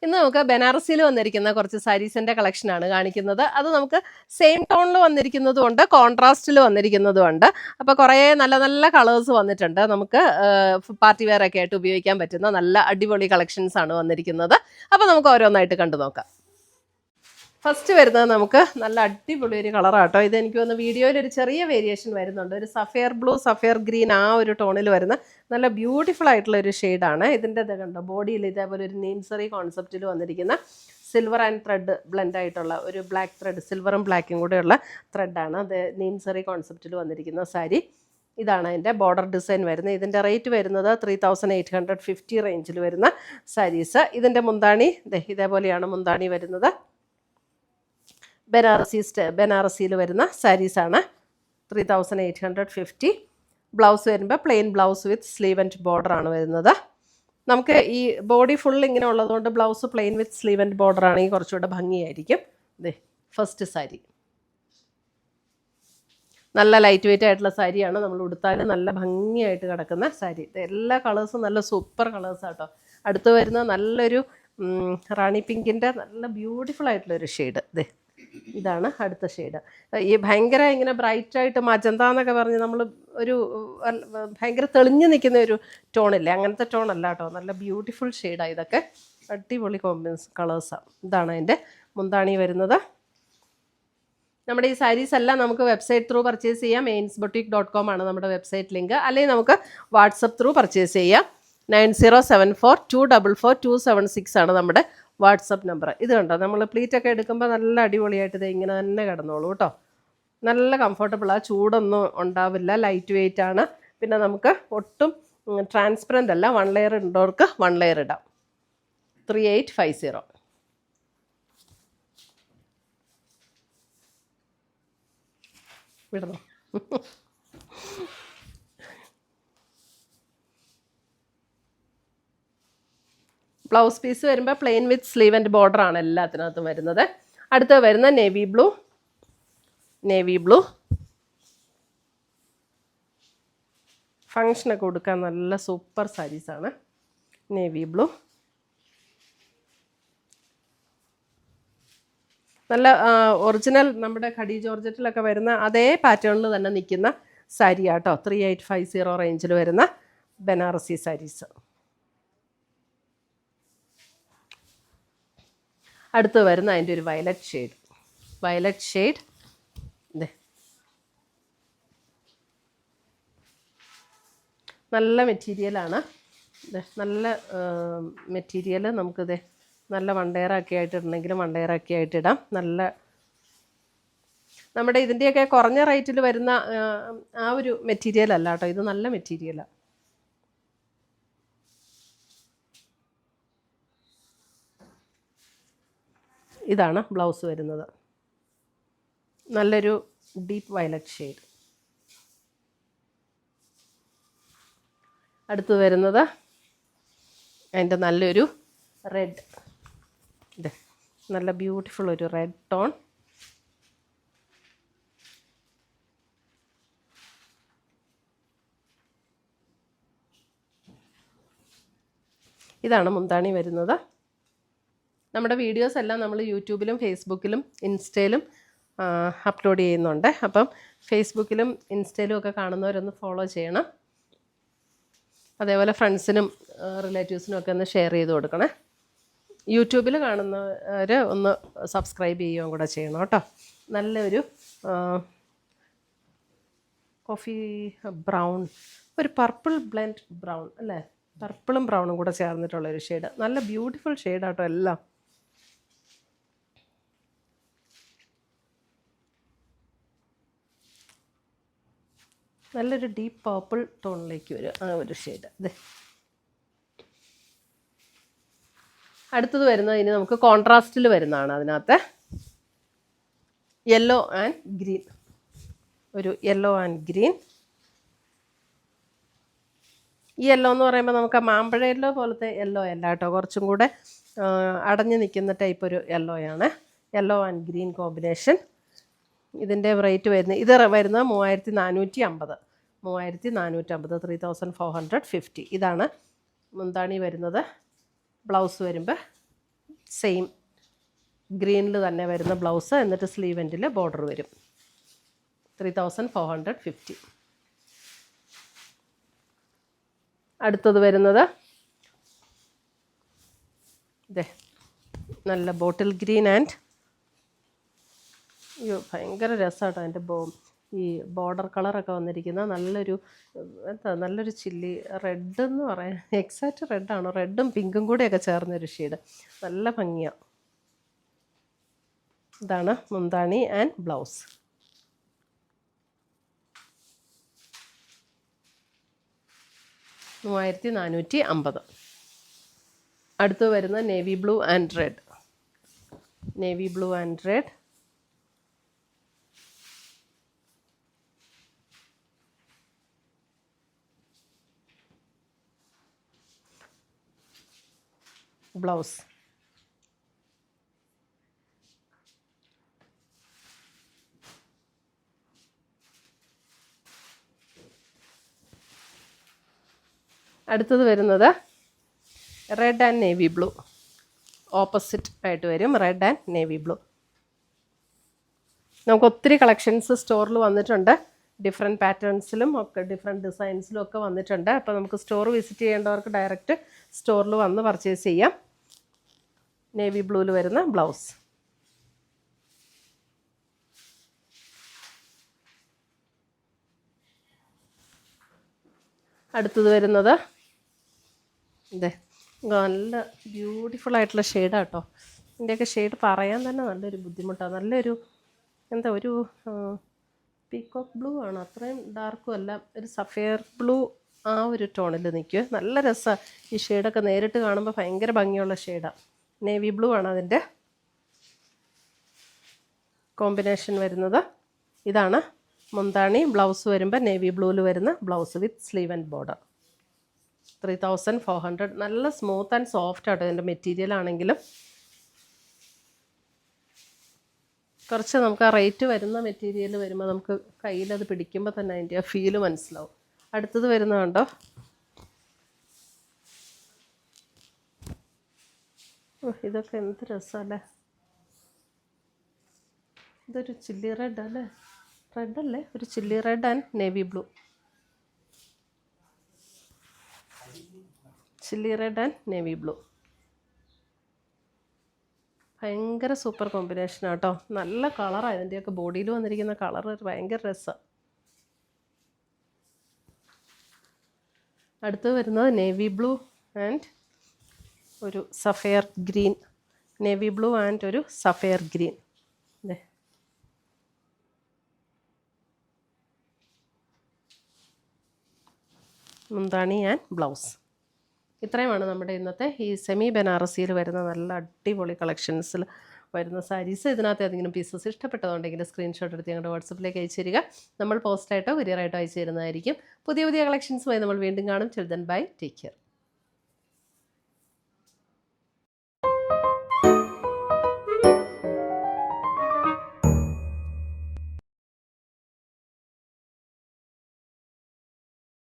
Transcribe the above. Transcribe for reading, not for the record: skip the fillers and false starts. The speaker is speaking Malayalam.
ഇന്ന് നമുക്ക് ബനാറസിയിൽ വന്നിരിക്കുന്ന കുറച്ച് സാരീസിന്റെ കളക്ഷനാണ് കാണിക്കുന്നത്. അത് നമുക്ക് സെയിം ടോണിൽ വന്നിരിക്കുന്നതും ഉണ്ട്, കോൺട്രാസ്റ്റിൽ വന്നിരിക്കുന്നതും ഉണ്ട്. അപ്പോൾ കുറേ നല്ല നല്ല കളേഴ്സ് വന്നിട്ടുണ്ട്. നമുക്ക് പാർട്ടി വെയർ ഒക്കെ ആയിട്ട് ഉപയോഗിക്കാൻ പറ്റുന്ന നല്ല അടിപൊളി കളക്ഷൻസ് ആണ് വന്നിരിക്കുന്നത്. അപ്പോൾ നമുക്ക് ഓരോന്നായിട്ട് കണ്ടു നോക്കാം. ഫസ്റ്റ് വരുന്നത് നമുക്ക് നല്ല അടിപൊളി ഒരു കളറാട്ടോ. ഇത് എനിക്ക് തോന്നുന്നു വീഡിയോയിൽ ഒരു ചെറിയ വേരിയേഷൻ വരുന്നുണ്ട്. ഒരു സഫയർ ബ്ലൂ, സഫയർ ഗ്രീൻ ആ ഒരു ടോണിൽ വരുന്ന നല്ല ബ്യൂട്ടിഫുൾ ആയിട്ടുള്ള ഒരു ഷെയ്ഡാണ്. ഇതിൻ്റെ ഇത് കണ്ടോ, ബോഡിയിൽ ഇതേപോലെ ഒരു നീംസറി കോൺസെപ്റ്റിൽ വന്നിരിക്കുന്ന സിൽവർ ആൻഡ് ത്രെഡ് ബ്ലെൻഡ് ആയിട്ടുള്ള ഒരു ബ്ലാക്ക് ത്രെഡ്, സിൽവറും ബ്ലാക്കും കൂടെയുള്ള ത്രെഡാണ്. അത് നീംസറി കോൺസെപ്റ്റിൽ വന്നിരിക്കുന്ന സാരി. ഇതാണ് അതിൻ്റെ ബോർഡർ ഡിസൈൻ വരുന്നത്. ഇതിൻ്റെ റേറ്റ് വരുന്നത് 3850 റേഞ്ചിൽ വരുന്ന സാരീസ്. ഇതിൻ്റെ മുന്താണി ഇതേപോലെയാണ് മുന്താണി വരുന്നത്. ബനാറസിയിൽ വരുന്ന സാരീസാണ്. 3850. ബ്ലൗസ് വരുമ്പോൾ plain blouse with sleeve and border ആണ് വരുന്നത്. നമുക്ക് ഈ ബോഡി ഫുൾ ഇങ്ങനെ ഉള്ളതുകൊണ്ട് blouse plain with sleeve and border ആണെങ്കിൽ കുറച്ചുകൂടെ ഭംഗിയായിരിക്കും. ഫസ്റ്റ് സാരി നല്ല ലൈറ്റ് വെയിറ്റ് ആയിട്ടുള്ള സാരിയാണ്. നമ്മൾ ഉടുത്താൽ നല്ല ഭംഗിയായിട്ട് കിടക്കുന്ന സാരി. എല്ലാ കളേഴ്സും നല്ല സൂപ്പർ കളേഴ്സാട്ടോ. അടുത്ത് വരുന്ന നല്ലൊരു റാണി പിങ്കിൻ്റെ നല്ല ബ്യൂട്ടിഫുൾ ആയിട്ടുള്ളൊരു ഷെയ്ഡ്. ഇതാണ് അടുത്ത ഷെയ്ഡ്. ഈ ഭയങ്കര ഇങ്ങനെ ബ്രൈറ്റായിട്ട് മജന്ത എന്നൊക്കെ പറഞ്ഞ് നമ്മൾ ഒരു ഭയങ്കര തെളിഞ്ഞു നിൽക്കുന്ന ഒരു ടോണില്ലേ, അങ്ങനത്തെ ടോണല്ല കേട്ടോ. നല്ല ബ്യൂട്ടിഫുൾ ഷെയ്ഡാണ്. ഇതൊക്കെ അടിപൊളി കോമ്പിനേഷൻ കളേഴ്സാണ്. ഇതാണ് അതിൻ്റെ മുന്താണി വരുന്നത്. നമ്മുടെ ഈ സാരീസ് എല്ലാം നമുക്ക് വെബ്സൈറ്റ് ത്രൂ പർച്ചേസ് ചെയ്യാം. ainsboutique.com ആണ് നമ്മുടെ വെബ്സൈറ്റ് ലിങ്ക്. അല്ലെങ്കിൽ നമുക്ക് വാട്സപ്പ് ത്രൂ പർച്ചേസ് ചെയ്യാം. 9074244276 ആണ് നമ്മുടെ വാട്സപ്പ് നമ്പർ. ഇത് കണ്ടോ, നമ്മൾ പ്ലീറ്റൊക്കെ എടുക്കുമ്പോൾ നല്ല അടിപൊളിയായിട്ട് ഇത് ഇങ്ങനെ തന്നെ കിടന്നോളൂ കേട്ടോ. നല്ല കംഫർട്ടബിളാണ്, ചൂടൊന്നും ഉണ്ടാവില്ല, ലൈറ്റ് വെയിറ്റ് ആണ്. പിന്നെ നമുക്ക് ഒട്ടും ട്രാൻസ്പെറൻ്റ് അല്ല. 1 ലെയർ ഉണ്ടവർക്ക് 1 ലെയർ ഇടാം. 3850. വിടണോ? ബ്ലൗസ് പീസ് വരുമ്പോൾ plain with sleeve and border ആണ് എല്ലാത്തിനകത്തും വരുന്നത്. അടുത്ത് വരുന്ന നേവി ബ്ലൂ ഫങ്ഷനൊക്കെ കൊടുക്കാൻ നല്ല സൂപ്പർ സാരീസാണ്. നേവി ബ്ലൂ നല്ല ഒറിജിനൽ നമ്മുടെ ഖടി ജോർജറ്റിലൊക്കെ വരുന്ന അതേ പാറ്റേണിൽ തന്നെ നിൽക്കുന്ന സാരിയാട്ടോ. 3850 റേഞ്ചിൽ വരുന്ന ബനാറസി സാരീസ്. അടുത്ത് വരുന്ന അതിൻ്റെ ഒരു വയലറ്റ് ഷെയ്ഡ്. നല്ല മെറ്റീരിയലാണ്. നല്ല മെറ്റീരിയൽ. നമുക്കിത് നല്ല വണ്ടയറൊക്കെ ആയിട്ടിടണമെങ്കിലും വണ്ടയറൊക്കെ ആയിട്ടിടാം. നല്ല നമ്മുടെ ഇതിൻ്റെയൊക്കെ കുറഞ്ഞ റേറ്റിൽ വരുന്ന ആ ഒരു മെറ്റീരിയൽ അല്ല കേട്ടോ. ഇത് നല്ല മെറ്റീരിയലാണ്. ഇതാണ് ബ്ലൗസ് വരുന്നത്. നല്ലൊരു ഡീപ്പ് വയലറ്റ് ഷെയ്ഡ്. അടുത്ത് വരുന്നത് അതിൻ്റെ നല്ലൊരു റെഡ്. നല്ല ബ്യൂട്ടിഫുൾ ഒരു റെഡ് ടോൺ. ഇതാണ് മുന്താണി വരുന്നത്. നമ്മുടെ വീഡിയോസ് എല്ലാം നമ്മൾ യൂട്യൂബിലും ഫേസ്ബുക്കിലും ഇൻസ്റ്റയിലും അപ്ലോഡ് ചെയ്യുന്നുണ്ട്. അപ്പം ഫേസ്ബുക്കിലും ഇൻസ്റ്റയിലും ഒക്കെ കാണുന്നവരൊന്ന് ഫോളോ ചെയ്യണം. അതേപോലെ ഫ്രണ്ട്സിനും റിലേറ്റീവ്സിനും ഒക്കെ ഒന്ന് ഷെയർ ചെയ്ത് കൊടുക്കണേ. യൂട്യൂബിൽ കാണുന്നവർ ഒന്ന് സബ്സ്ക്രൈബ് ചെയ്യുകയും കൂടെ ചെയ്യണം കേട്ടോ. നല്ലൊരു കോഫി ബ്രൗൺ, ഒരു പർപ്പിൾ ബ്ലെൻഡ് ബ്രൗൺ അല്ലേ, പർപ്പിളും ബ്രൗണും കൂടെ ചേർന്നിട്ടുള്ളൊരു ഷെയ്ഡ്. നല്ല ബ്യൂട്ടിഫുൾ ഷെയ്ഡാട്ടോ എല്ലാം. നല്ലൊരു ഡീപ്പ് പർപ്പിൾ ടോണിലേക്ക് വരും ആ ഒരു ഷെയ്ഡ്. അടുത്തത് വരുന്നത് ഇനി നമുക്ക് കോൺട്രാസ്റ്റിൽ വരുന്നതാണ്. അതിനകത്ത് യെല്ലോ ആൻഡ് ഗ്രീൻ, ഒരു യെല്ലോ ആൻഡ് ഗ്രീൻ. ഈ യെല്ലോ എന്ന് പറയുമ്പോൾ നമുക്ക് മാമ്പഴ യെല്ലോ പോലത്തെ യെല്ലോ അല്ല കേട്ടോ, കുറച്ചും കൂടെ അടഞ്ഞു നിൽക്കുന്ന ടൈപ്പ് ഒരു യെല്ലോയാണ്. Yellow and green combination. ഇതിൻ്റെ റേറ്റ് വരുന്നത് 3450. 3450, 3450. ഇതാണ് മുന്താണി വരുന്നത്. ബ്ലൗസ് വരുമ്പോൾ സെയിം ഗ്രീനിൽ തന്നെ വരുന്ന ബ്ലൗസ്, എന്നിട്ട് സ്ലീവ് എൻഡിൽ ബോർഡർ വരും. 3450. അടുത്തത് വരുന്നത് ഇതേ നല്ല ബോട്ടിൽ ഗ്രീൻ ആൻഡ് ഭയങ്കര രസമാട്ടോ അതിൻ്റെ ഈ ബോർഡർ കളറൊക്കെ വന്നിരിക്കുന്ന നല്ലൊരു ചില്ലി റെഡ് എന്ന് പറയാൻ, എക്സാക്റ്റ് റെഡാണോ, റെഡും പിങ്കും കൂടെയൊക്കെ ചേർന്നൊരു ഷെയ്ഡ്, നല്ല ഭംഗിയാണ്. ഇതാണ് മുന്താണി ആൻഡ് ബ്ലൗസ്. $3450. അടുത്ത് വരുന്ന navy blue and red. Navy blue and red. Blouse. അടുത്തത് വരുന്നത് red and navy blue. Opposite ആയിട്ട് വരും റെഡ് ആൻഡ് നേവി ബ്ലൂ. നമുക്ക് ഒത്തിരി കളക്ഷൻസ് സ്റ്റോറിൽ വന്നിട്ടുണ്ട്. ഡിഫറെൻറ്റ് പാറ്റേൺസിലും ഒക്കെ ഡിഫറെൻറ്റ് ഡിസൈൻസിലും ഒക്കെ വന്നിട്ടുണ്ട്. അപ്പോൾ നമുക്ക് സ്റ്റോർ വിസിറ്റ് ചെയ്യേണ്ടവർക്ക് ഡയറക്റ്റ് സ്റ്റോറിൽ വന്ന് പർച്ചേസ് ചെയ്യാം. നേവി ബ്ലൂവിൽ വരുന്ന ബ്ലൗസ്. അടുത്തത് വരുന്നത് ഇതേ നല്ല ബ്യൂട്ടിഫുൾ ആയിട്ടുള്ള ഷെയ്ഡാണ് കേട്ടോ. ഇതിൻ്റെയൊക്കെ ഷെയ്ഡ് പറയാൻ തന്നെ നല്ലൊരു ബുദ്ധിമുട്ടാണ്. നല്ലൊരു ഒരു പീക്കോക്ക് ബ്ലൂ ആണ്, അത്രയും ഡാർക്കും അല്ല, ഒരു സഫയർ ബ്ലൂ ആ ഒരു ടോണിൽ നിൽക്കുക. നല്ല രസമാണ് ഈ ഷെയ്ഡൊക്കെ നേരിട്ട് കാണുമ്പോൾ, ഭയങ്കര ഭംഗിയുള്ള ഷെയ്ഡാണ്. നേവി ബ്ലൂ ആണ് അതിൻ്റെ കോമ്പിനേഷൻ വരുന്നത്. ഇതാണ് മുന്താണി. ബ്ലൗസ് വരുമ്പോൾ നേവി ബ്ലൂവിൽ വരുന്ന blouse with sleeve and border. 3400. നല്ല സ്മൂത്ത് ആൻഡ് സോഫ്റ്റ് ആട്ടോ ഇതിൻ്റെ മെറ്റീരിയൽ ആണെങ്കിലും. കുറച്ച് നമുക്ക് ആ റേറ്റ് വരുന്ന മെറ്റീരിയൽ വരുമ്പോൾ നമുക്ക് കയ്യിലത് പിടിക്കുമ്പോൾ തന്നെ അതിൻ്റെ ആ ഫീല് മനസ്സിലാവും. അടുത്തത് വരുന്നത് കണ്ടോ, ഇതൊക്കെ എന്ത് രസമല്ലേ. ഇതൊരു ചില്ലി റെഡ് അല്ലേ, റെഡല്ലേ, ഒരു chilli red and navy blue. Chilli red and navy blue. ഭയങ്കര സൂപ്പർ കോമ്പിനേഷനാണ് കേട്ടോ. നല്ല കളറാണ് ഇതിൻ്റെയൊക്കെ ബോഡിയിൽ വന്നിരിക്കുന്ന കളർ ഭയങ്കര രസമാണ്. അടുത്ത് വരുന്നത് നേവി ബ്ലൂ ആൻഡ് ഒരു sapphire green. Navy blue and ഒരു സഫയർ ഗ്രീൻ. അതെ, മുന്താണി ആൻഡ് ബ്ലൗസ്. ഇത്രയുമാണ് നമ്മുടെ ഇന്നത്തെ ഈ സെമി ബനാറസിയിൽ വരുന്ന നല്ല അടിപൊളി കളക്ഷൻസിൽ വരുന്ന സാരീസ്. ഇതിനകത്ത് ഏതെങ്കിലും പീസസ് ഇഷ്ടപ്പെട്ടതുണ്ടെങ്കിൽ സ്ക്രീൻഷോട്ട് എടുത്ത് ഞങ്ങളുടെ വാട്സപ്പിലേക്ക് അയച്ചു തരിക. നമ്മൾ പോസ്റ്റായിട്ടോ കൊറിയറായിട്ടോ അയച്ചു തരുന്നതായിരിക്കും. പുതിയ കളക്ഷൻസുമായി നമ്മൾ വീണ്ടും കാണും. ചിൽ ദെൻ ബൈ, ടേക്ക് കെയർ.